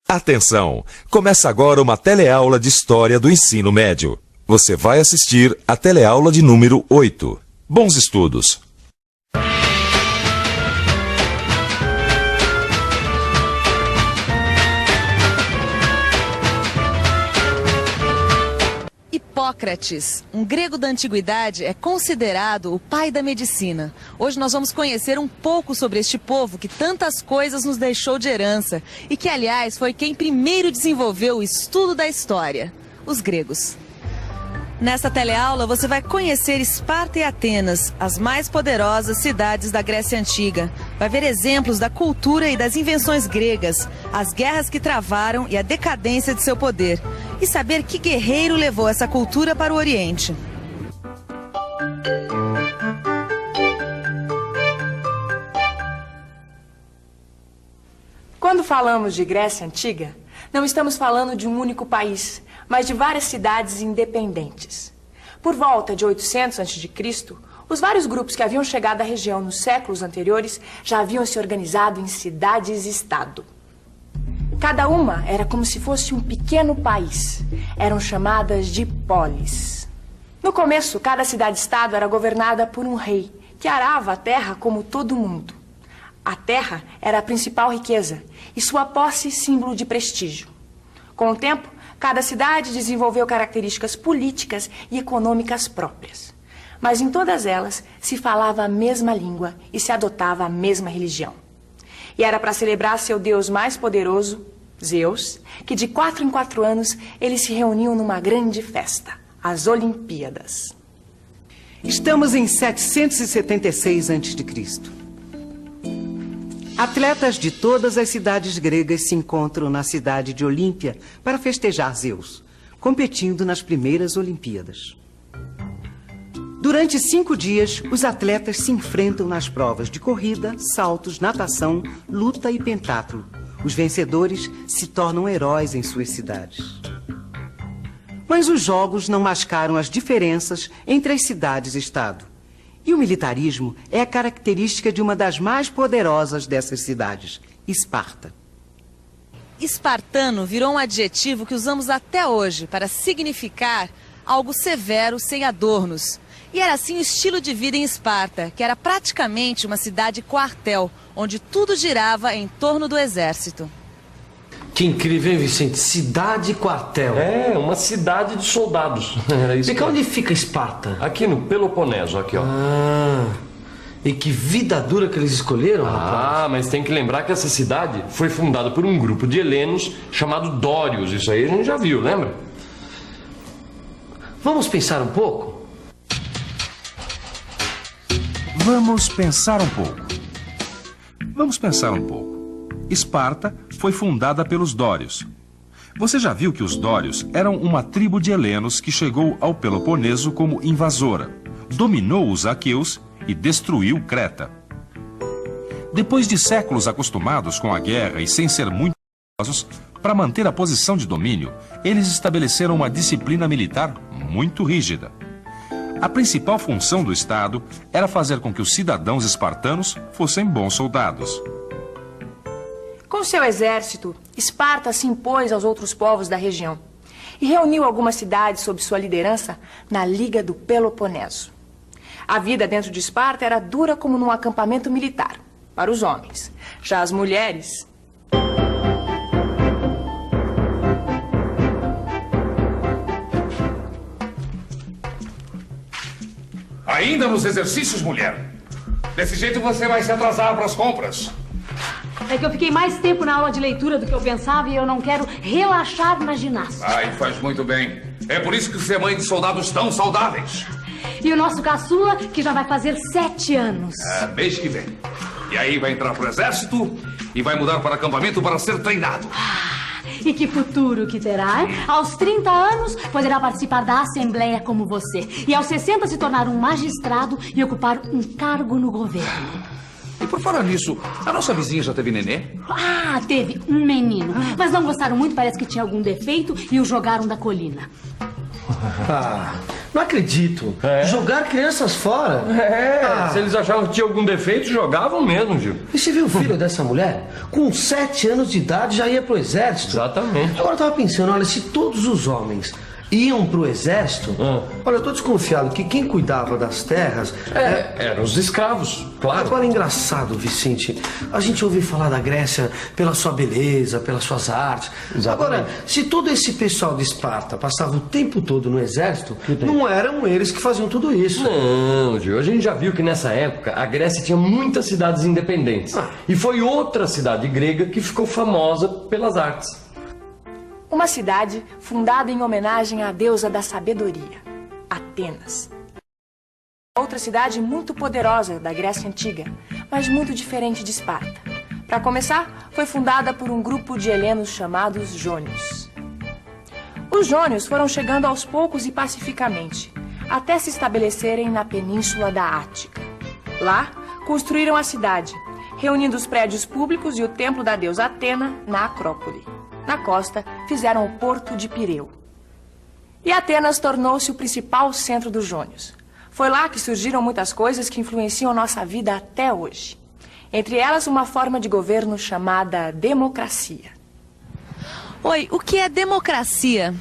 Atenção! Começa agora uma teleaula de História do Ensino Médio. Você vai assistir a teleaula de número 8. Bons estudos! Hipócrates, um grego da antiguidade, é considerado o pai da medicina. Hoje nós vamos conhecer um pouco sobre este povo que tantas coisas nos deixou de herança e que, aliás, foi quem primeiro desenvolveu o estudo da história, os gregos. Nesta teleaula você vai conhecer Esparta e Atenas, as mais poderosas cidades da Grécia Antiga. Vai ver exemplos da cultura e das invenções gregas, as guerras que travaram e a decadência de seu poder. E saber que guerreiro levou essa cultura para o Oriente. Quando falamos de Grécia Antiga, não estamos falando de um único país, mas de várias cidades independentes. Por volta de 800 a.C., os vários grupos que haviam chegado à região nos séculos anteriores já haviam se organizado em cidades-estado. Cada uma era como se fosse um pequeno país. Eram chamadas de polis. No começo, cada cidade-estado era governada por um rei, que arava a terra como todo mundo. A terra era a principal riqueza e sua posse símbolo de prestígio. Com o tempo, cada cidade desenvolveu características políticas e econômicas próprias. Mas em todas elas se falava a mesma língua e se adotava a mesma religião. E era para celebrar seu deus mais poderoso, Zeus, que de 4 em 4 anos eles se reuniam numa grande festa, as Olimpíadas. Estamos em 776 a.C. Atletas de todas as cidades gregas se encontram na cidade de Olímpia para festejar Zeus, competindo nas primeiras Olimpíadas. Durante 5 dias, os atletas se enfrentam nas provas de corrida, saltos, natação, luta e pentatlo. Os vencedores se tornam heróis em suas cidades. Mas os jogos não mascaram as diferenças entre as cidades-estado. E o militarismo é a característica de uma das mais poderosas dessas cidades, Esparta. Espartano virou um adjetivo que usamos até hoje para significar algo severo, sem adornos. E era assim o estilo de vida em Esparta, que era praticamente uma cidade-quartel, onde tudo girava em torno do exército. Que incrível, hein, Vicente? Cidade-quartel. É, uma cidade de soldados. Era isso. E cá onde fica Esparta? Aqui no Peloponeso, aqui, ó. E que vida dura que eles escolheram, rapaz. Mas tem que lembrar que essa cidade foi fundada por um grupo de helenos chamado Dórios. Isso aí a gente já viu, lembra? Vamos pensar um pouco? Vamos pensar um pouco. Vamos pensar um pouco. Esparta foi fundada pelos Dórios. Você já viu que os Dórios eram uma tribo de helenos que chegou ao Peloponeso como invasora, dominou os aqueus e destruiu Creta. Depois de séculos acostumados com a guerra e sem ser muito poderosos, para manter a posição de domínio, eles estabeleceram uma disciplina militar muito rígida. A principal função do Estado era fazer com que os cidadãos espartanos fossem bons soldados. Com seu exército, Esparta se impôs aos outros povos da região e reuniu algumas cidades sob sua liderança na Liga do Peloponeso. A vida dentro de Esparta era dura como num acampamento militar, para os homens. Já as mulheres... Ainda nos exercícios, mulher? Desse jeito você vai se atrasar para as compras. É que eu fiquei mais tempo na aula de leitura do que eu pensava e eu não quero relaxar na ginástica. Ai, faz muito bem. É por isso que você é mãe de soldados tão saudáveis. E o nosso caçula, que já vai fazer 7 anos. Mês que vem. E aí vai entrar pro exército e vai mudar para acampamento para ser treinado. E que futuro que terá, hein? Aos 30 anos, poderá participar da Assembleia como você. E aos 60 se tornar um magistrado e ocupar um cargo no governo. E por falar nisso, a nossa vizinha já teve nenê? Teve um menino. Mas não gostaram muito, parece que tinha algum defeito e o jogaram da colina. Não acredito. Jogar crianças fora? Se eles achavam que tinha algum defeito, jogavam mesmo, Gil. E você viu o filho dessa mulher? Com 7 anos de idade já ia pro exército. Exatamente. Agora eu tava pensando, olha, se todos os homens iam pro exército, olha, eu tô desconfiado que quem cuidava das terras... Eram os escravos, claro. Agora, engraçado, Vicente, a gente ouve falar da Grécia pela sua beleza, pelas suas artes. Exatamente. Agora, se todo esse pessoal de Esparta passava o tempo todo no exército, não eram eles que faziam tudo isso. Não, Gil, a gente já viu que nessa época a Grécia tinha muitas cidades independentes. E foi outra cidade grega que ficou famosa pelas artes. Uma cidade fundada em homenagem à deusa da sabedoria, Atenas. Outra cidade muito poderosa da Grécia Antiga, mas muito diferente de Esparta. Para começar, foi fundada por um grupo de helenos chamados jônios. Os jônios foram chegando aos poucos e pacificamente, até se estabelecerem na península da Ática. Lá, construíram a cidade, reunindo os prédios públicos e o templo da deusa Atena na Acrópole. Na costa, fizeram o porto de Pireu. E Atenas tornou-se o principal centro dos jônios. Foi lá que surgiram muitas coisas que influenciam nossa vida até hoje. Entre elas, uma forma de governo chamada democracia. Oi, o que é democracia?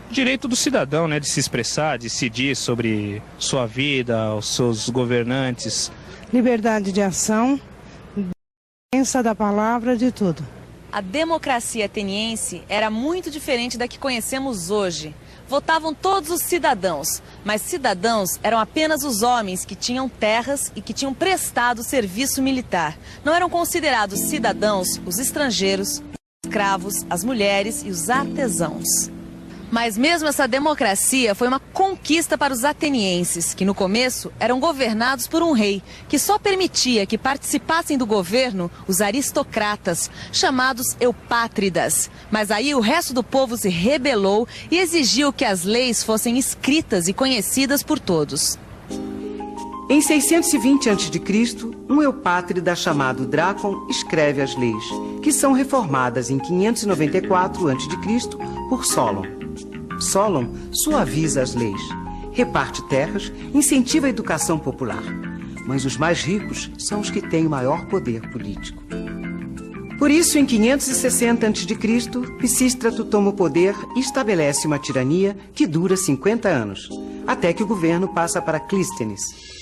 Direito do cidadão, né, de se expressar, decidir sobre sua vida, os seus governantes. Liberdade de ação, defesa da palavra, de tudo. A democracia ateniense era muito diferente da que conhecemos hoje. Votavam todos os cidadãos, mas cidadãos eram apenas os homens que tinham terras e que tinham prestado serviço militar. Não eram considerados cidadãos os estrangeiros, os escravos, as mulheres e os artesãos. Mas mesmo essa democracia foi uma conquista para os atenienses, que no começo eram governados por um rei, que só permitia que participassem do governo os aristocratas, chamados eupátridas. Mas aí o resto do povo se rebelou e exigiu que as leis fossem escritas e conhecidas por todos. Em 620 a.C., um eupátrida chamado Drácon escreve as leis, que são reformadas em 594 a.C. por Solon. Solon suaviza as leis, reparte terras, incentiva a educação popular. Mas os mais ricos são os que têm o maior poder político. Por isso, em 560 a.C., Pisístrato toma o poder e estabelece uma tirania que dura 50 anos, até que o governo passa para Clístenes.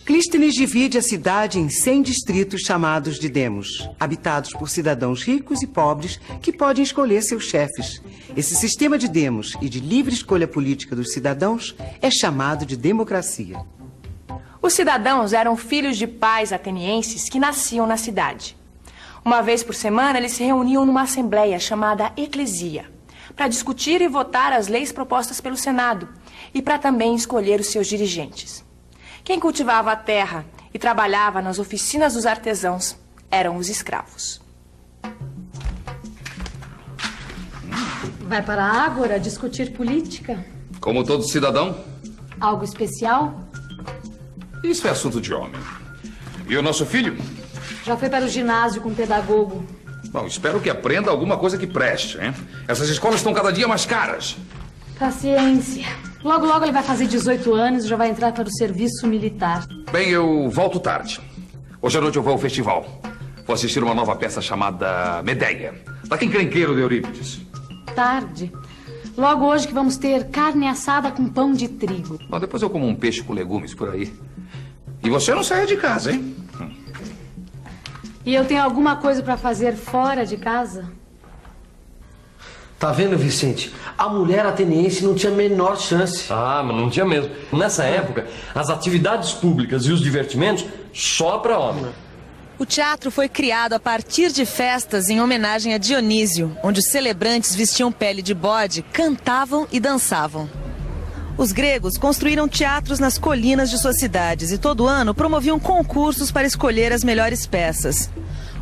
Clístenes divide a cidade em 100 distritos chamados de demos, habitados por cidadãos ricos e pobres que podem escolher seus chefes. Esse sistema de demos e de livre escolha política dos cidadãos é chamado de democracia. Os cidadãos eram filhos de pais atenienses que nasciam na cidade. Uma vez por semana, eles se reuniam numa assembleia chamada Eclesia, para discutir e votar as leis propostas pelo Senado e para também escolher os seus dirigentes. Quem cultivava a terra e trabalhava nas oficinas dos artesãos eram os escravos. Vai para a Ágora discutir política? Como todo cidadão? Algo especial? Isso é assunto de homem. E o nosso filho? Já foi para o ginásio com o pedagogo. Bom, espero que aprenda alguma coisa que preste, hein? Essas escolas estão cada dia mais caras. Paciência. Logo, logo ele vai fazer 18 anos e já vai entrar para o serviço militar. Bem, eu volto tarde. Hoje à noite eu vou ao festival. Vou assistir uma nova peça chamada Medeia, daquele encrenqueiro de Eurípides. Tarde. Logo hoje que vamos ter carne assada com pão de trigo. Bom, depois eu como um peixe com legumes por aí. E você não saia de casa, hein? E eu tenho alguma coisa para fazer fora de casa? Tá vendo, Vicente? A mulher ateniense não tinha a menor chance. Ah, mas não tinha mesmo. Nessa época, as atividades públicas e os divertimentos só para homem. O teatro foi criado a partir de festas em homenagem a Dionísio, onde os celebrantes vestiam pele de bode, cantavam e dançavam. Os gregos construíram teatros nas colinas de suas cidades e todo ano promoviam concursos para escolher as melhores peças.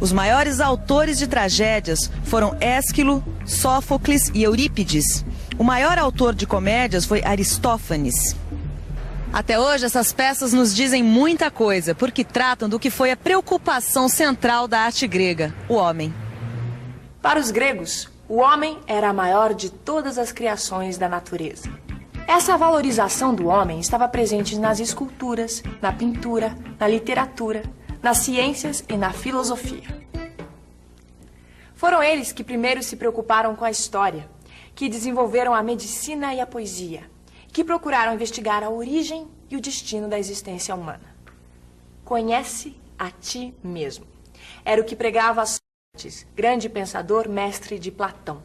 Os maiores autores de tragédias foram Ésquilo, Sófocles e Eurípides. O maior autor de comédias foi Aristófanes. Até hoje, essas peças nos dizem muita coisa, porque tratam do que foi a preocupação central da arte grega, o homem. Para os gregos, o homem era a maior de todas as criações da natureza. Essa valorização do homem estava presente nas esculturas, na pintura, na literatura, nas ciências e na filosofia. Foram eles que primeiro se preocuparam com a história, que desenvolveram a medicina e a poesia, que procuraram investigar a origem e o destino da existência humana. Conhece a ti mesmo. Era o que pregava Sócrates, grande pensador, mestre de Platão.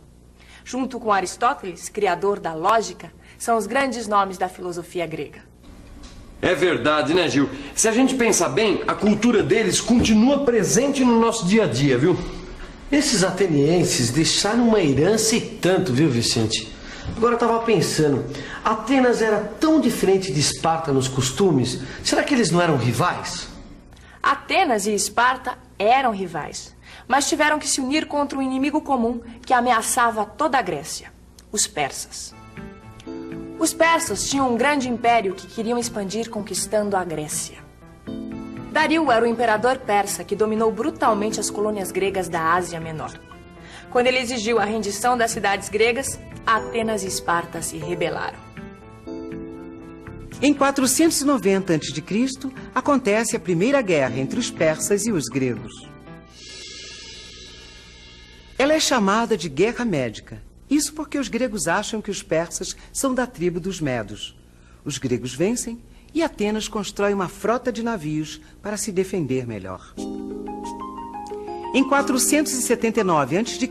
Junto com Aristóteles, criador da lógica, são os grandes nomes da filosofia grega. É verdade, né, Gil? Se a gente pensar bem, a cultura deles continua presente no nosso dia a dia, viu? Esses atenienses deixaram uma herança e tanto, viu, Vicente? Agora eu estava pensando, Atenas era tão diferente de Esparta nos costumes, será que eles não eram rivais? Atenas e Esparta eram rivais, mas tiveram que se unir contra um inimigo comum que ameaçava toda a Grécia, os persas. Os persas tinham um grande império que queriam expandir conquistando a Grécia. Dario era o imperador persa que dominou brutalmente as colônias gregas da Ásia Menor. Quando ele exigiu a rendição das cidades gregas, Atenas e Esparta se rebelaram. Em 490 a.C., acontece a primeira guerra entre os persas e os gregos. Ela é chamada de Guerra Médica. Isso porque os gregos acham que os persas são da tribo dos medos. Os gregos vencem e Atenas constrói uma frota de navios para se defender melhor. Em 479 a.C.,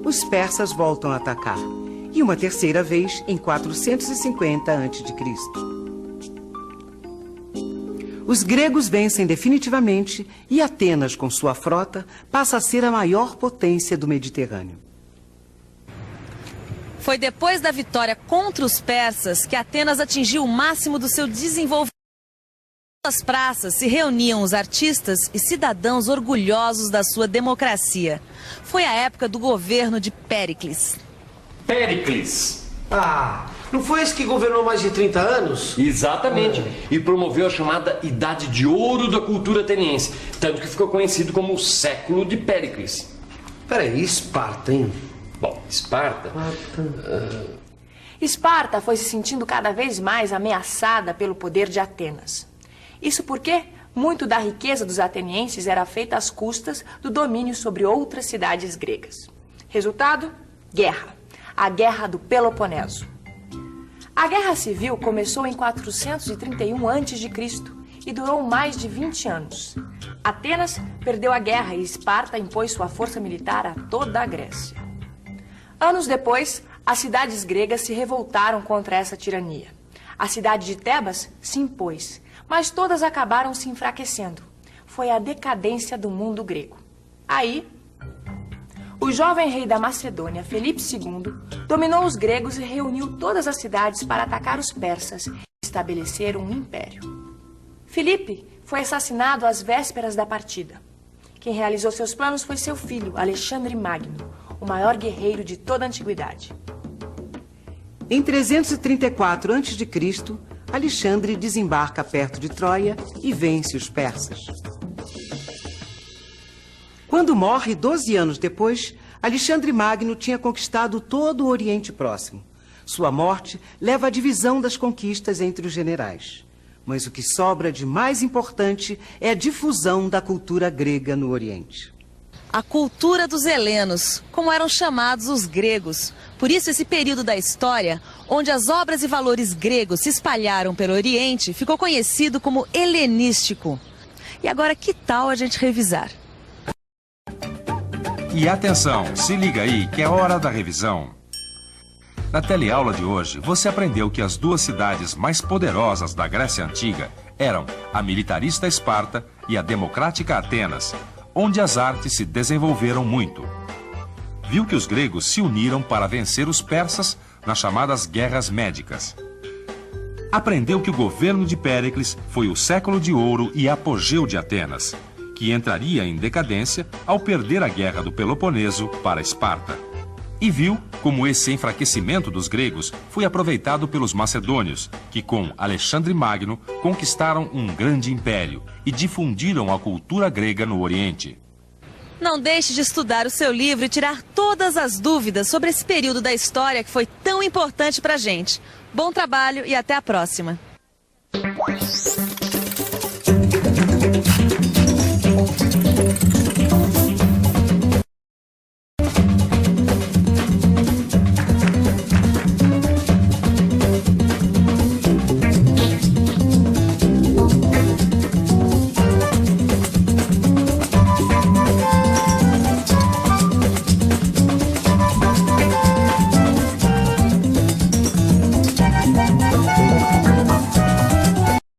os persas voltam a atacar. E uma terceira vez em 450 a.C. Os gregos vencem definitivamente e Atenas, com sua frota, passa a ser a maior potência do Mediterrâneo. Foi depois da vitória contra os persas que Atenas atingiu o máximo do seu desenvolvimento. Nas praças se reuniam os artistas e cidadãos orgulhosos da sua democracia. Foi a época do governo de Péricles. Péricles! Ah, não foi esse que governou mais de 30 anos? Exatamente. E promoveu a chamada Idade de Ouro da cultura ateniense. Tanto que ficou conhecido como o Século de Péricles. Peraí, Esparta, hein? Bom, Esparta... Esparta foi se sentindo cada vez mais ameaçada pelo poder de Atenas. Isso porque muito da riqueza dos atenienses era feita às custas do domínio sobre outras cidades gregas. Resultado? Guerra. A Guerra do Peloponeso. A Guerra Civil começou em 431 a.C. e durou mais de 20 anos. Atenas perdeu a guerra e Esparta impôs sua força militar a toda a Grécia. Anos depois, as cidades gregas se revoltaram contra essa tirania. A cidade de Tebas se impôs, mas todas acabaram se enfraquecendo. Foi a decadência do mundo grego. Aí, o jovem rei da Macedônia, Filipe II, dominou os gregos e reuniu todas as cidades para atacar os persas e estabelecer um império. Filipe foi assassinado às vésperas da partida. Quem realizou seus planos foi seu filho, Alexandre Magno, o maior guerreiro de toda a antiguidade. Em 334 a.C., Alexandre desembarca perto de Troia e vence os persas. Quando morre, 12 anos depois, Alexandre Magno tinha conquistado todo o Oriente Próximo. Sua morte leva à divisão das conquistas entre os generais. Mas o que sobra de mais importante é a difusão da cultura grega no Oriente. A cultura dos helenos, como eram chamados os gregos. Por isso, esse período da história, onde as obras e valores gregos se espalharam pelo Oriente, ficou conhecido como helenístico. E agora, que tal a gente revisar? E atenção, se liga aí que é hora da revisão. Na teleaula de hoje, você aprendeu que as duas cidades mais poderosas da Grécia Antiga eram a militarista Esparta e a democrática Atenas, onde as artes se desenvolveram muito. Viu que os gregos se uniram para vencer os persas nas chamadas Guerras Médicas. Aprendeu que o governo de Péricles foi o século de ouro e apogeu de Atenas, que entraria em decadência ao perder a Guerra do Peloponeso para Esparta. E viu como esse enfraquecimento dos gregos foi aproveitado pelos macedônios, que com Alexandre Magno conquistaram um grande império e difundiram a cultura grega no Oriente. Não deixe de estudar o seu livro e tirar todas as dúvidas sobre esse período da história que foi tão importante pra gente. Bom trabalho e até a próxima.